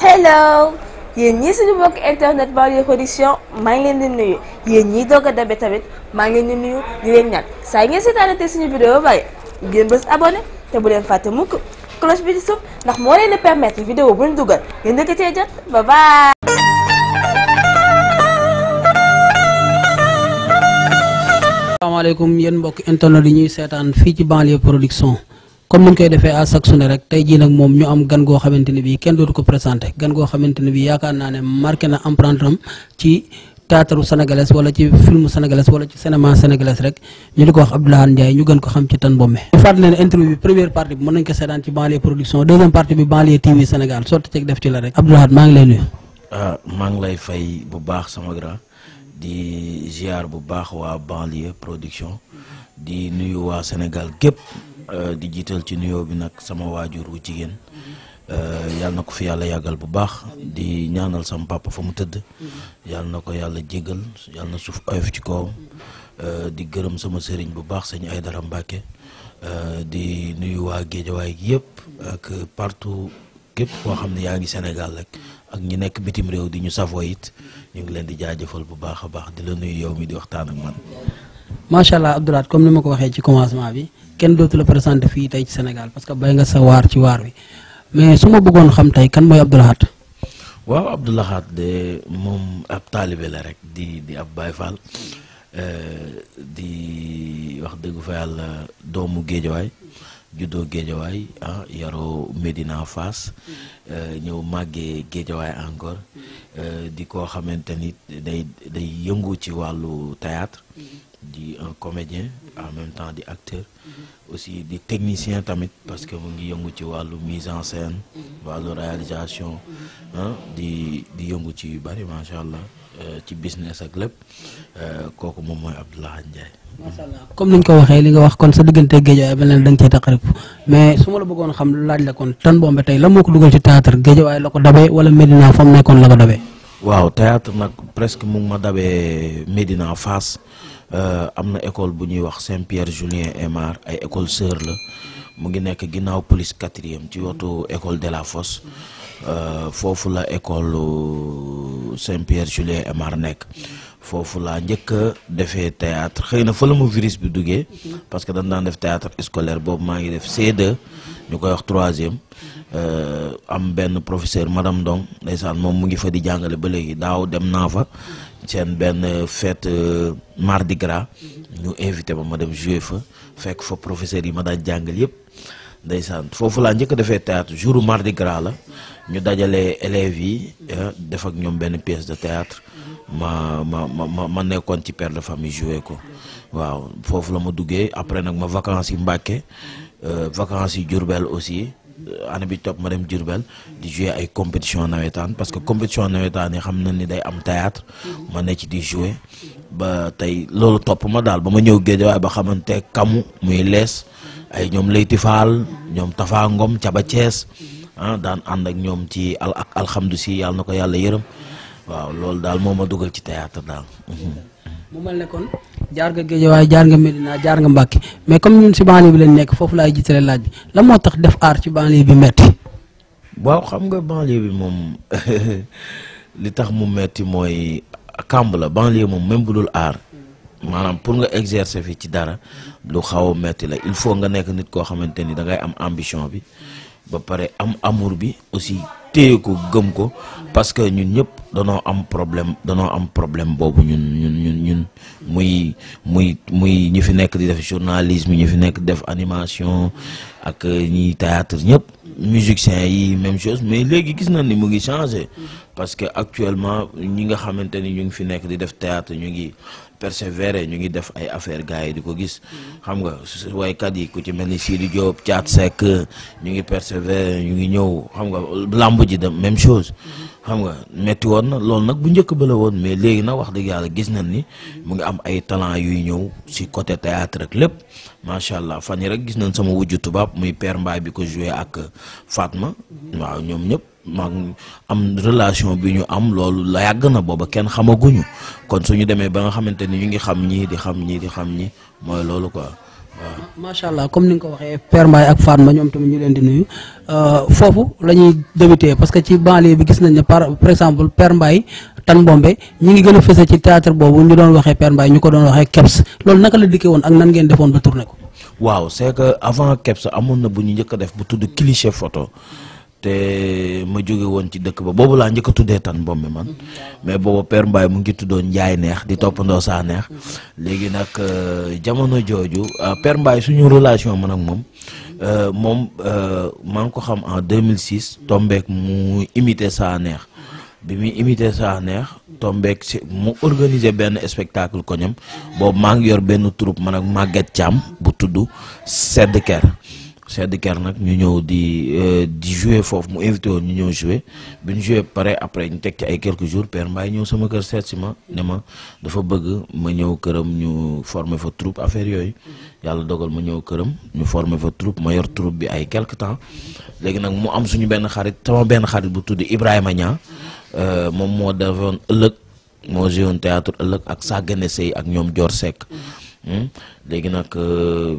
hello yéen ñii suñu mbokk internet Banlieue Production maa ngi leen di nuyu yéen ñii doog a dabe tamit maa ngi leen di nuyu di leen ñaan saa ngeen seetaanate suñu vidéo ba pare ngeen bës abonné te bu leen fàtte mukk cloche bi di suuf ndax moo leen di permettre vidéo buñ dugal ngeen dëkk cee jot ba bye. asalaamaaleykum yéen mbokk internet yi ñuy seetaan fii ci Banlieue Production comme ni ñu koy defee à chaque semaine rek tey jii nag moom ñu am gan goo xamante ne bii kenn dootu ko présenté gan goo xamante ne bii yaakaar naa ne marqué na empreinte am ci théâtre sénégalais wala ci film sénégalais wala ci cinéma sénégalais rek ñu di ko wax Abdou Lahad Ndiaye ñu gën ko xam ci Tan Bombé. ñu fàttali leen interview bi première partie bi mën nañu ko seetaan ci Banlieue Production deuxième partie bi Banlieue TV Sénégal sotti ceeg def ci la rek Abdou Lahad maa ngi lay nuyu. maa ngi lay fay bu baax sama grand di ziar bu baax waa Banlieue Production di nuyu waa Sénégal gépp di jiital ci nuyoo bi nag sama waajur wu jigéen yàlla na ko fi yàlla yàggal bu baax di ñaanal sama papa fa mu tëdd yàlla na ko yàlla jégal yàlla na suuf oyof ci kawam di gërëm sama sëriñ bu baax sëñ Aydara Mbàkke di nuyu waa Géejawaay gi yëpp ak partout képp koo xam ne yaa ngi Sénégal rek ak ñi nekk bitim réew di ñu safoo it ñu ngi leen di jaajëfal bu baax a baax di la nuyu yow mi di waxtaan ak man. macha allah Abdou Lahad comme ni ma ko waxee ci commencement bi kenn dootu la présenté fii tey ci Sénégal parce que bay nga sa waar ci waar wi mais su ma bëggoon xam tey kan mooy Abdou Lahad. waaw Abdou Lahad de moom ab taalibe la rek di ab Baay Faal di wax dëgg fa yàlla doomu Géejawaay juddoo Géejawaay yaroo Médina Fass ñëw màggee Géejawaay encore di koo xamante ni day yëngu ci wàllu théâtre di un comédien en même temps di acteur aussi di technicien tamit parce que mu ngi yëngu ci wàllu mise en scène wàllu réalisation di yëngu ci yu bari macha allah ci business ak lépp kooku moom mooy Abdou Lahad Ndiaye. macha allah comme ni ñu ko waxee li nga wax kon sa diggante Géejawaay ba leen da nga cee taqarib mais su ma la bëggoon xam laaj la kon Tan Bombé tey la moo ko dugal ci théâtre Géejawaay la ko dabee wala Médina fa mu nekkoon la ko dabee. waaw théâtre nag presque mu ngi ma dabee Médina Fass am na école bu ñuy wax Saint-Pierre Julien Aymar ay école sœur la mu ngi nekk ginnaaw police 4e ci wetu école de la Fosse foofu la école Saint-Pierre Julien Aymar nekk foofu laa njëkk a defee théâtre xëy na fa la ma virus bi duggee parce que dañ daan def théâtre scolaire boobu maa ngi def C2 ñu koy wax 3e am benn professeur madame Ndong ndeysaan moom mu ngi fa di jàngale ba léegi daaw dem naa fa seen benn fête mardi gras ñu invité ma dem jouer fa fekk fa professeur yi ma daan jàngal yëpp ndeysaan foofu laa njëkk a defee théâtre jour mardi gras la ñu dajale élèves yi def ak ñoom benn pièce de théâtre ma nekkoon ci père de famille joué ko waaw foofu la ma duggee après nag ma vacances yi Mbàkke vacances yi Diourbel aussi année bi topp ma dem Diourbel di jouer ay compétition nawetaan parce que compétition nawetaan yi xam na ni day am théâtre ma ne ci di jouer ba tey loolu topp ma daal ba ma ñëw Géejawaay ba xamante kamu muy lees ay ñoom Leyti Fall ñoom Tafa Ngom Caba Thiès daan ànd ak ñoom ci ak alhamdu si yàlla na ko yàlla yërëm waaw loolu daal moo ma dugal ci théâtre daal. mu mel ne kon jaar nga Géejawaay jaar nga Médina jaar nga Mbàkke mais comme ñun si banlieue bi lañ nekk foofu laay jiitale laaj bi lan moo tax def aar ci banlieue bi metti waaw xam nga banlieue bi moom li tax mu metti mooy kàmb la banlieue moom même bu dul aar maanaam pour nga exercer fi ci dara lu xaw a metti la il faut nga nekk nit koo xamante ni da ngay am ambition bi ba pare am amour bi aussi téye ko gëm ko parce que ñun ñëpp danoo am problème boobu ñun muy ñi fi nekk di def journalisme ñi fi nekk def animation ak ñi théâtre ñëpp musiciens yi même chose mais léegi gis na ni mu ngi changé parce que actuellement ñi nga xamante ni ñu ngi fi nekk di def théâtre ñu ngi persévérer ñu ngi def ay affaire gars yi di ko gis xam nga waykat yi ku ci mel ni Sidi Diop Thiat Seck ñu ngi persévérer ñu ngi ñëw xam nga làmb ji dem même chose xam nga metti woon na loolu nag bu njëkk ba la woon mais léegi nag wax dëgg yàlla gis nañ ni mu ngi am ay talent yuy ñëw si côté théâtre ak lépp macha allah fan yi rek gis nañ sama wujju tubaab muy Père Mbaye bi ko joué ak Fatma waaw ñoom ñëpp maa am relation bi ñu am loolu la yàgg na booba kenn xamaguñu kon suñu demee ba nga xamante ni ñu ngi xam ñii di xam ñii mooy loolu quoi macha allah comme ni nga ko waxee Père Mbaye ak Fatma ñoom tamit ñu leen di nuyu foofu la ñuy débuté parce que ci banlieue bi gis nañ ne par exemple Père Mbaye Tan Bombe ñi ngi gën a fësal ci théâtre boobu ñu doon waxee Père Mbaye ñu ko doon waxee Kebs loolu naka la dikkee woon ak nan ngeen defoon ba tourné ko. waaw c'est que avant Kebs amoon na bu ñu njëkk a def bu tudd cliché photo te ma jóge woon ci dëkk ba boobu laa njëkk a tuddee Tan Bombe man mais boobu Père Mbaye mu ngi tuddoon Njaay Neex di toppandoo saa neex léegi nag jamono jooju Père Mbaye suñu relation man ak moom maa ngi ko xam en 2006 tombeek mu imité saa neex bi muy imité saa neex tombeek si mu organiser benn spectacle koñam boobu maa ngi yor benn troupe man ak Maguette Thiam bu tudd Sedd Ker nag ñu ñëw di jouer foofu mu invité woon ñu ñëw jouer bi ñu jouer pare après ñu teg ci ay quelques jours Père Mbaye ñëw sama kër seet si ma ne ma dafa bëgg ma ñëw këram ñu former fa troupe affaire yooyu yàlla dogal ma ñëw këram ñu former fa troupe ma yor troupe bi ay quelque temps léegi nag mu am suñu benn xarit sama benn xarit bu tudd Ibrahima Niang moom moo defoon ëllëg moo joué woon théâtre ëllëg ak Sagane Sey ak ñoom Dior Seck léegi nag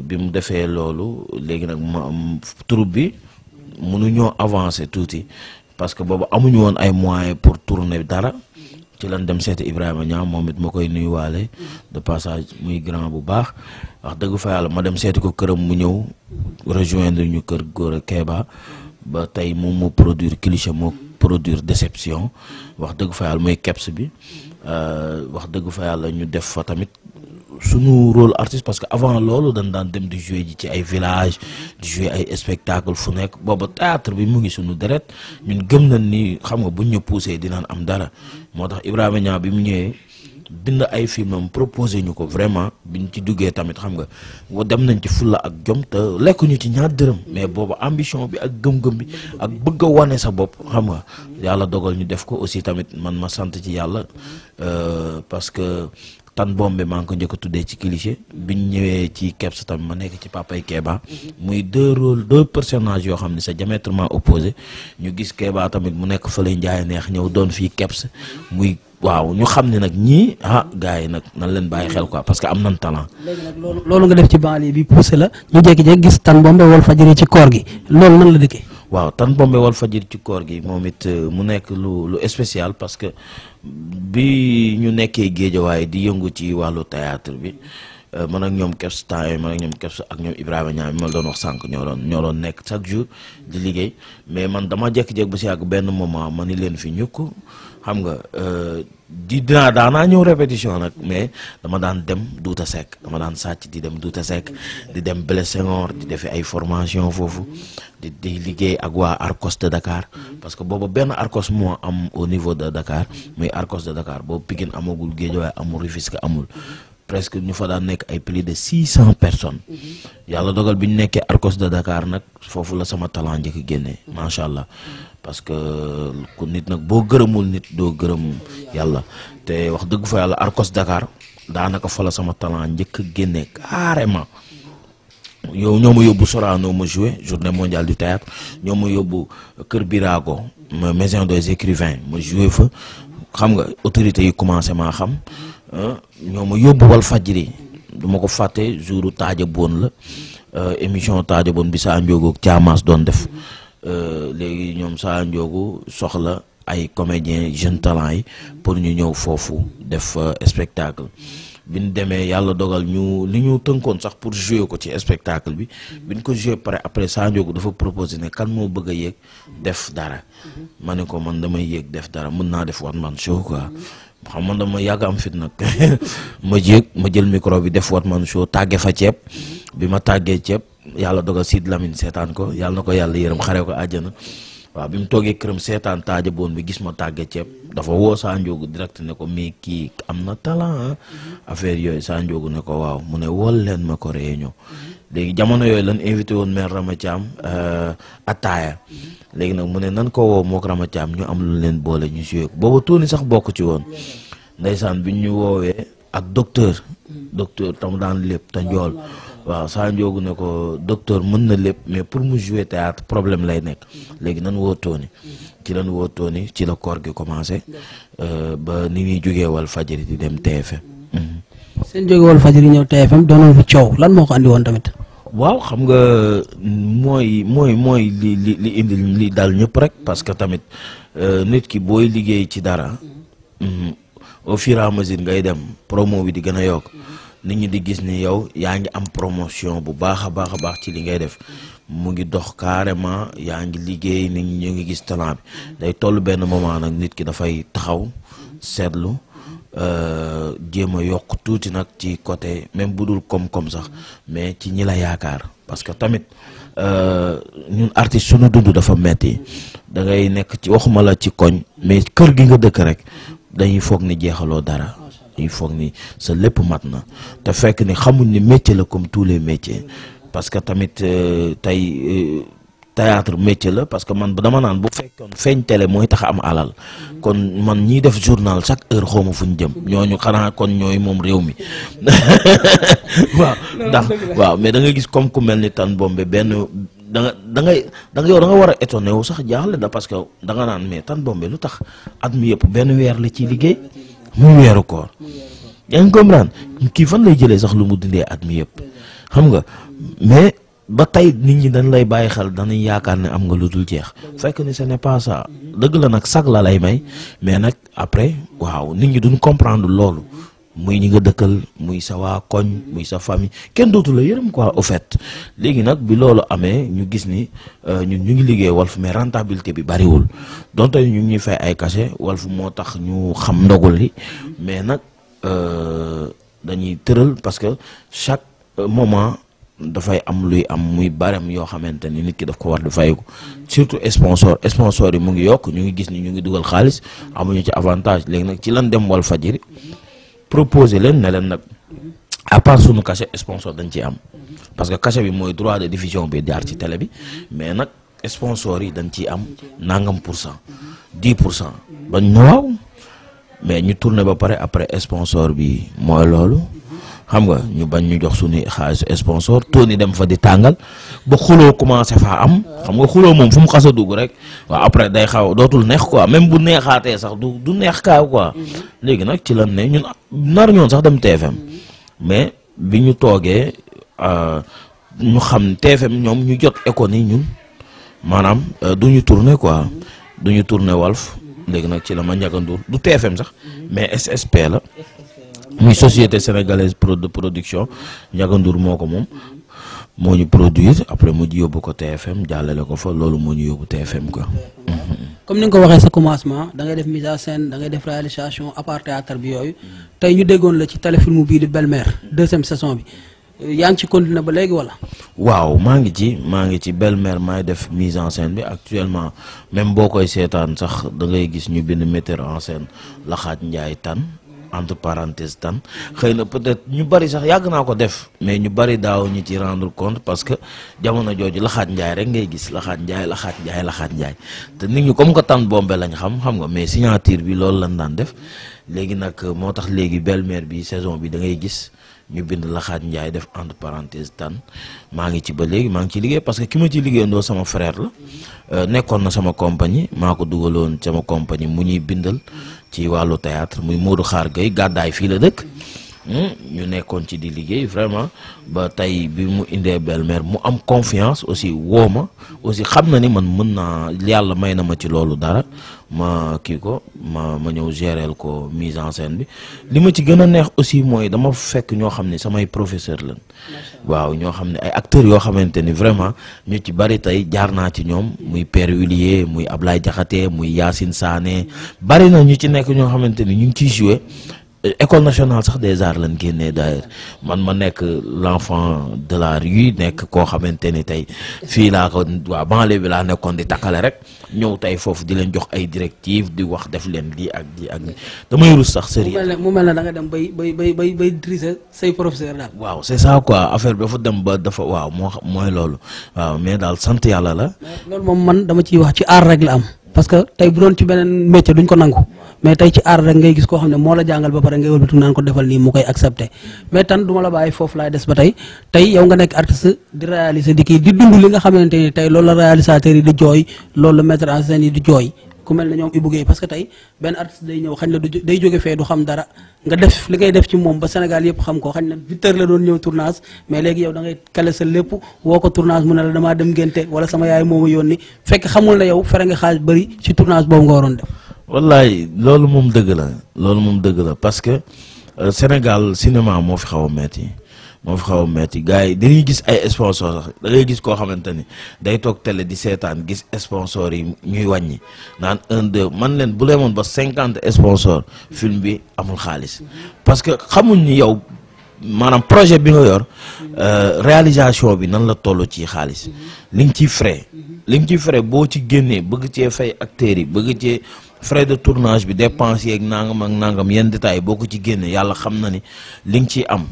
bi mu defee loolu léegi nag ma am troupe bi mënuñoo avancer tuuti parce que boobu amuñu woon ay moyens pour tourner dara ci lan dem seeti Ibrahima Niang moom it ma koy nuyuwaale de passage muy grand bu baax wax dëgg fa yàlla ma dem seeti ko këram mu ñëw rejoindre ñu kër Gora Keba ba tey moom moo produire cliché moo produire déception wax dëgg fa yàlla mooy Kebs bi wax dëgg fa yàlla ñu def fa tamit suñu rôle artiste parce que avant loolu dañ daan dem di jouer ji ci ay village di jouer ay spectacle fu nekk booba théâtre bi mu ngi suñu deret ñun gëm nañ ni xam nga buñ ñu poussé dinaan am dara moo tax Ibrahima Niang bi mu ñëwee bind ay filmam proposé ñu ko vraiment biñ ci duggee tamit xam nga dem nañ ci fulla ak jom te lekkuñu ci ñaar dërëm mais booba ambition bi ak gëm-gëm bi ak bëgg a wane sa bopp xam nga yàlla dogal ñu def ko aussi tamit man ma sant ci yàlla parce que Tan Bombe maa ngi ko njëkk a tuddee ci cliché biñ ñëwee ci Kebs tamit ma nekk ci Papay Keba muy deux personnages yoo xam ne c'est diamétralement opposé ñu gis Keba tamit mu nekk fële Njaay Neex ñëw doon fii Kebs muy waaw ñu xam ne nag ñii gars yi nag nan leen bàyyi xel quoi parce que am nañ talent. léegi nag loolu nga def ci banlieue bi poussé la ñu jékki-jékki gis Tan Bombe Walfadjri ci koor gi loolu nan la dëkkee. waaw Tan Bombe Walfadjri ci koor gi moom it mu nekk lu spécial parce que bi ñu nekkee Géejawaay di yëngu ci wàllu théâtre bi man ak ñoom Kebs temps yooyu man ak ñoom Kebs ak ñoom Ibrahima Niang bi ma doon wax sànq ñoo doon nekk chaque jour di liggéey mais man dama jékki-jékki ba si yàgg benn moment ma ni leen fi ñukk xam nga daanaa ñëw répétition nag mais dama daan dem Douta Seck dama daan sàcc di dem Douta Seck di dem Blaise Senghor di defi ay formation foofu di liggéey ak waa Arcos de Dakar parce que boobu benn Arcos moo am au niveau de Dakar muy Arcos de Dakar boobu Pikine amagul Guédiawaye amul Rufisque amul presque ñu fa daan nekk ay plus de 600 personnes yàlla dogal bi ñu nekkee Arcos de Dakar nag foofu la sama talent njëkk génnee macha allah parce que ku nit nag boo gërëmul nit doo gërëm yàlla te wax dëgg fa yàlla Arcos Dakar daanaka fa la sama talent njëkk génnee carrément yow ñoo ma yóbbu Sorano ma joué journée mondiale du théâtre ñoo ma yóbbu Kër Birago ma maison des écrivains ma joué fa xam nga autorités yi commencé maa xam ñoo ma yóbbu Walfadjri du ma ko fàtte jouru Taaja Boon la émission Taaja Boon bi Sa Ndiogou ak Thiamas doon def léegi ñoom Sa Ndiogou soxla ay comédiens jeunes talents yi pour ñu ñëw foofu def spectacle bi ñu demee yàlla dogal li ñu tënkoon sax pour jouer ko ci spectacle bi bi ñu ko jouer pare après Sa Ndiogou dafa proposé ne kan moo bëgg a yéeg def dara ma ne ko man damay yéeg def dara mën naa def one man show quoi xam man dama yàgg am fit nag ma jël micro bi def one man show tàgge fa ceeb bi ma tàggee ceeb yàlla dogal Sid Lamine seetaan ko yàlla na ko yàlla yërëm xare ko àjjana waaw bi mu toogee këram seetaan Taaja Boon bi gis ma tàgge ceeb dafa woo Sa Ndiogou direct ne ko mais kii am na talent affaire yooyu Sa Ndiogou ne ko waaw mu ne wol leen ma ko réunion léegi jamono yooyu lan invité woon mère Rama Thiam ataaya léegi nag mu ne nan ko woo mook Rama Thiam ñu am lu leen boole ñu joué ko booba tuuni sax bokk ci woon ndeysaan bi ñu woowee ak docteur tam daan lépp te njool waaw Sa Ndiogou ne ko docteur mën na lépp mais pour mu jouer théâtre problème lay nekk léegi nan woo Tony ci lan woo Tony ci la koor gi commencé ba ni ñuy jógee Walfadjri di dem TFM seen jóge Walfadjri ñëw TFM doonoon fi coow lan moo ko andi woon tamit. waaw xam nga mooy li indi li dal ñëpp rek parce que tamit nit ki booy liggéey ci dara au fur et à mesure ngay dem promo bi di gën a yokk nit ñi di gis ni yow yaa ngi am promotion bu baax a baax ci li ngay def mu ngi dox carrément yaa ngi liggéey nit ñi ñu ngi gis talent bi day toll benn moment nag nit ki dafay taxaw seetlu jéem a yokk tuuti nag ci côté même bu dul koom-koom sax mais ci ñi la yaakaar parce que tamit ñun artiste suñu dund dafa metti da ngay nekk ci waxuma la ci koñ mais kër gi nga dëkk rek dañuy foog ni jeexaloo dara dañuy foog ni sa lépp mat na te fekk ni xamuñ ni métier la comme tous les métiers parce que tamit tey théâtre métier la parce que man dama naan bu fekkoon feeñ télé mooy tax am alal kon man ñiy def journal chaque heure xawma fu ñu jëm ñooñu xanaa kon ñooy moom réew mi waaw ndax waaw mais da nga gis comme ku mel ni Tan Bombe benn da nga war a étonné wu sax jaaxle da parce que da nga naan mais Tan Bombe lu tax at mi yëpp benn weer la ciy liggéey muy weeru koor yaa ngi comprendre kii fan lay jëlee sax lu mu dundee at mi yëpp xam nga mais ba tey nit ñi dañ lay bàyyi xel dañuy yaakaar ne am nga lu dul jeex fekk ni ce n'est pas ça dëgg la nag sag la lay may mais nag après waaw nit ñi duñ comprendre loolu muy ñi nga dëkkal muy sa waa koñ muy sa famille kenn dootu la yërëm quoi au fait léegi nag bi loolu amee ñu gis ni ñun ñu ngi liggéey Walf mais rentabilité bi bariwul donte ñu ngi ñuy fay ay cachet Walf moo tax ñu xam ndogul li mais nag dañuy tëral parce que chaque moment dafay am luy am muy barem yoo xamante ni nit ki daf ko war di fayeku surtout sponsor yi mu ngi yokk ñu ngi gis ni ñu ngi dugal xaalis amuñu ci avantage léegi nag ci lan dem Walfadjri proposer leen ne leen nag à part sunu cachet sponsor dañ ciy am parce que cachet bi mooy droit de diffusion bi jaar ci télé bi mais nag sponsor yi dañ ciy am nangam %, 10% bañ ñu waaw mais ñu tourné ba pare après sponsor bi mooy loolu xam nga ñu bañ ñu jox suñu xaalis sponsor Tony dem fa di tàngal ba xuloo commencé faa am xam nga xuloo moom fu mu xas a dugg rek waaw après day xaw dootul neex quoi même bu neexaatee sax du neex kaaw quoi léegi nag ci lan ne ñun nar ñoon sax dem TFM mais bi ñu toogee ñu xam TFM ñoom ñu jot école ñun maanaam du ñu tourné quoi du ñu tourné Walf léegi nag ci la ma njàkkandur du TFM sax mais SSP la muy société sénégalaise de production Ndiaga Ndour moo ko moom moo ñu produire après mu yóbbu ko TFM jàllale ko fa loolu moo ñu yóbbu TFM quoi. comme ni nga ko waxee sa commencement da ngay def mise en scène da ngay def réalisation à part théâtre bi yooyu tey ñu déggoon la ci téléfilm bii di Belle-Mère 2e saison bi yaa ngi ci continuer ba léegi wala. waaw maa ngi ci Belle-Mère maay def mise en scène bi actuellement même boo koy seetaan sax da ngay gis ñu bind metteur en scène Laxaat Njaay Tan entre parenthèses Tan xëy na peut-être ñu bari sax yàgg naa ko def mais ñu bari daaw ñu ci rendre compte parce que jamono jooju Laxaat Njaay rek ngay gis Laxaat Njaay te nit ñi comme que Tan Bombe lañ xam nga mais signature bi loolu lañ daan def léegi nag moo tax léegi Belle-Mère bi saison bi da ngay gis ñu bind Laxaat Njaay def entre parenthèses Tan maa ngi ci ba léegi maa ngi ci liggéey parce que ki ma ci liggéeyandoo sama frère la nekkoon na sama compagnie maa ko dugaloon sama compagnie mu ñuy bindal ci wàllu théâtre muy Modou Xaar Gueye gàddaay fii la dëkk ñu nekkoon ci di liggéey vraiment ba tey bi mu indee Belle-Mère mu am confiance aussi woo ma aussi xam na ni man mën naa yàlla may na ma ci loolu dara ma kii ko ma ñëw géreel ko mise en scène bi li ma ci gën a neex aussi mooy dama fekk ñoo xam ne samay professeur lañ waaw ñoo xam ne ay acteurs yoo xamante ni vraiment ñu ci bari tey jaar naa ci ñoom muy Père Willier muy Ablaye Diakhaté muy Yacine Sané bari na ñu ci nekk ñoo xamante ni ñu ngi ciy joué école nationale sax des arts lañ génnee d'ailleurs man ma nekk l'enfant de la rue nekk koo xamante ni tey fii laa ko waa banlieue bi laa nekkoon di takkale rek ñëw tey foofu di leen jox ay directives di wax def leen lii ak lii ak lii damay rus sax sérieux mu mel ne da nga dem bay diriger say professeur daal. waaw c'est ça quoi affaire bi dafa dem ba dafa waaw mooy loolu waaw mais daal sant yàlla la. loolu moom man dama ciy wax ci art rek la am. parce que tey bu doon ci beneen métier duñ ko nangu mais tey ci art rek ngay gis koo xam ne moo la jàngal ba pare ngay wëlbatu naan ko defal nii mu koy accepté mais Tan du ma la bàyyi foofu laay des ba tey yow nga nekk artiste di réaliser di kii di dund li nga xamante ni tey loolu la réalisateur yi di jooy loolu la metteur en scène yi di jooy ku mel ne ñoom Ibou Guèye parce que tey benn artiste day ñëw xañ na day jóge fee du xam dara nga def li ngay def ci moom ba Sénégal yëpp xam ko xañ na 8 heures la doon ñëw tournage mais léegi yow da ngay kale sa lépp woo ko tournage mu ne la damaa dem ngénte wala sama yaay moo ma yónni fekk xamul na yow fere nga xaaj bëri ci tournage boobu nga waroon def. wallaay loolu moom dëgg la parce que Sénégal cinéma moo fi xaw a metti gars yi dañuy gis ay sponsor sax da ngay gis koo xamante ni day toog télé di seetaan gis sponsor yi ñuy wàññi naan 1 2 man leen bu leemoon ba 50 sponsor film bi amul xaalis parce que xamuñ ni yow maanaam projet bi nga yor réalisation bi nan la toll ci xaalis li nga ciy frais boo ci génnee bëgg cee fay acteurs yi bëgg cee frais de tournage bi dépenses yeeg nangam ak nangam yenn détails boo ko ci génne yàlla xam na ni li nga ciy am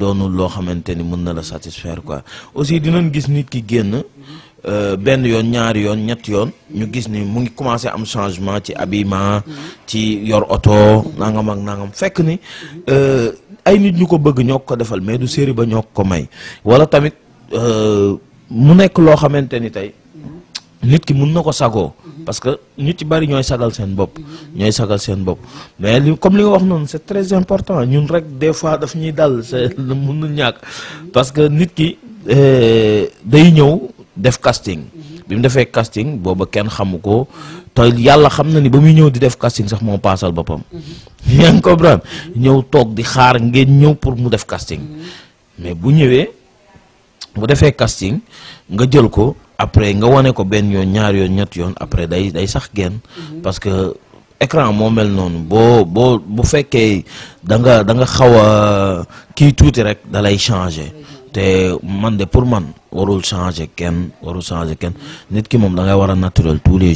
doonul loo xamante ni mën na la satisfaire quoi aussi dinañ gis nit ki génn benn yoon ñaari yoon ñetti yoon ñu gis ni mu ngi commencé am changement ci habillement ci yor oto nangam ak nangam fekk ni ay nit ñu ko bëgg ñoo ko defal mais du série ba ñoo ko may wala tamit mu nekk loo xamante ni tey nit ki mun na ko sagoo parce que nit ci bari ñooy sagal seen bopp mais comme li nga wax noonu c'est très important ñun rek des fois daf ñuy dal c'est mun na ñàkk parce que nit ki day ñëw def casting bi mu defee casting booba kenn xamu ko te yàlla xam na ni ba muy ñëw di def casting sax moo paasal boppam yaa ngi comprendre ñëw toog di xaar ngeen ñëw pour mu def casting mais bu ñëwee bu defee casting nga jël ko après nga wane ko benn yoon ñaar yoon ñett yoon après day sax genn parce que écran moo mel noonu bu fekkee da nga xaw a kii tuuti rek da lay changer te man de pour man warul changer kenn nit ki moom da ngay war a naturel tous les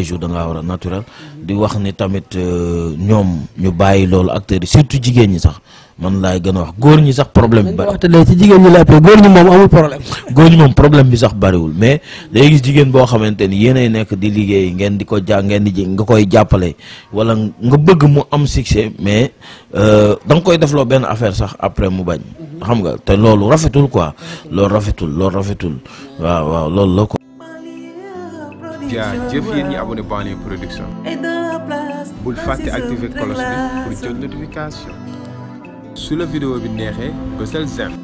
jours da ngaa war a naturel di wax ni tamit ñoom ñu bàyyi loolu acteurs yi surtout jigéen ñi sax man laay gën a wax góor ñi sax problème bi bari ci jigéen ñi la ëppee góor ñi moom amul problème. góor ñi moom problème bi sax bariwul mais day gis jigéen boo xamante ni yéenay nekk di liggéey ngeen di ko nga koy jàppale wala nga bëgg mu am succès mais da nga koy defloo benn affaire sax après mu bañ. xam nga te loolu rafetul quoi loolu rafetul waaw loolu la ko. jëf yéen ñi abonné Banlieue Production bul fàtte activer cloche bi pour jot notification su la vidéo bi neexee bësal j'aime